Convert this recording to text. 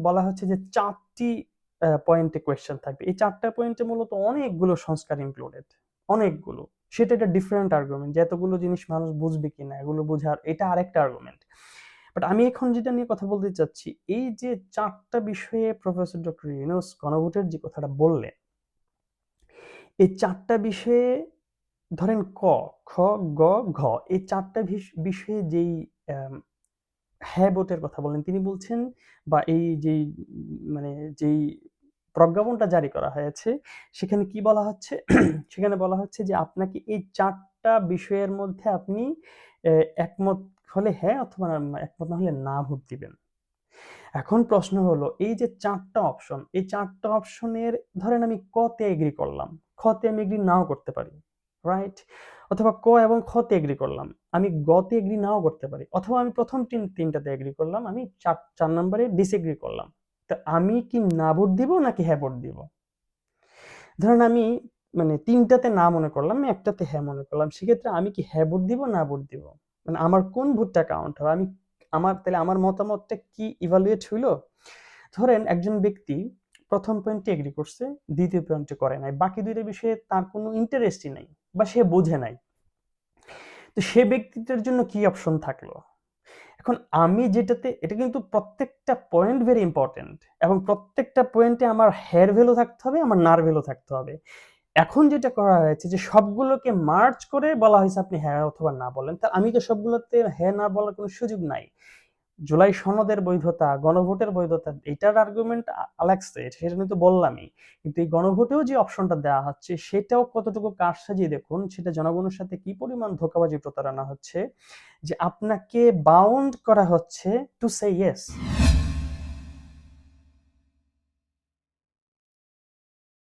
বলা হচ্ছে যে 4টি পয়েন্টে কোয়েশ্চেন থাকবে। এই 4টা পয়েন্টে মূলত অনেকগুলো সংস্কার ইনক্লুডেড, অনেকগুলো। সেটা একটা ডিফারেন্ট আর্গুমেন্ট যে এতগুলো জিনিস মানুষ বুঝবে কিনা, এগুলো বোঝার এটা আরেকটা আর্গুমেন্ট। বাট আমি এখন যেটা নিয়ে কথা বলতে চাচ্ছি, এই যে 4টা বিষয়ে প্রফেসর ডক্টর ইউনূস গণভোটের যে কথাটা বললেন, এই 4টা বিষয়ে ধরেন ক, খ, গ, ঘ এই 4টা বিষয়ে যেই আম হ্যাঁ ভোটের কথা বললেন, তিনি বলছেন বা এই যেই মানে যেই প্রজ্ঞাপনটা জারি করা হয়েছে, সেখানে কি বলা হচ্ছে? সেখানে বলা হচ্ছে যে আপনাকে এই 4টা বিষয়ের মধ্যে আপনি একমত হলে হ্যাঁ অথবা একমত না হলে না ভোট দিবেন। এখন প্রশ্ন হলো এই যে 4টা অপশন, এই 4টা অপশনের ধরেন আমি ক তে এগ্রি করলাম, খ তে আমি এগ্রি নাও করতে পারি, রাইট? অথবা ক এবং খ তে এগ্রি করলাম, আমি গ তে এগ্রি নাও করতে পারি, অথবা আমি প্রথম তিনটাতে এগ্রি করলাম, আমি 4 নম্বরে ডিসএগ্রি করলাম। তো আমি কি না ভোট দিব নাকি হ্যাঁ ভোট দিব? ধরেন আমি মানে 3টাতে না মনে করলাম, আমি একটাতে হ্যাঁ মনে করলাম। সেক্ষেত্রে আমি কি হ্যাঁ ভোট দিব না ভোট দিব? মানে আমার কোন ভোটটা কাউন্ট হবে? তাহলে আমার মতামতটা কি ইভালুয়েট হইলো? ধরেন একজন ব্যক্তি ১ম পয়েন্টে এগ্রি করছে, ২য় পয়েন্টে করে নাই। বাকি ২ টা বিষয়ে তার কোনো ইন্টারেস্টই নাই বা সে বোঝে নাই। তো সে ব্যক্তিটার জন্য কি অপশন থাকলো? এখন আমি যেটাতে এটা কিন্তু প্রত্যেকটা পয়েন্ট ভেরি ইম্পোর্টেন্ট এবং প্রত্যেকটা পয়েন্টে আমার হের ভ্যালু থাকতে হবে, আমার নার ভ্যালু থাকতে হবে। এখন যেটা করা হয়েছে যে সবগুলোকে মার্জ করে বলা হয়েছে আপনি হ্যাঁ অথবা না বলেন। তা আমি তো সবগুলোতে হ্যাঁ না বলার কোনো সুযোগ নাই। জুলাই সনদের বৈধতা, গণভোটের বৈধতা এটার আর্গুমেন্ট আলেক্সে সেটা নিয়ে তো বললামই। কিন্তু এই গণভোটেও যে অপশনটা দেওয়া হচ্ছে সেটাও কতটুকু কারসাজি দেখুন, সেটা জনগণের সাথে কি পরিমাণ ধোঁকাবাজি প্রতারণা হচ্ছে যে আপনাকে বাউন্ড করা হচ্ছে টু সে ইয়েস।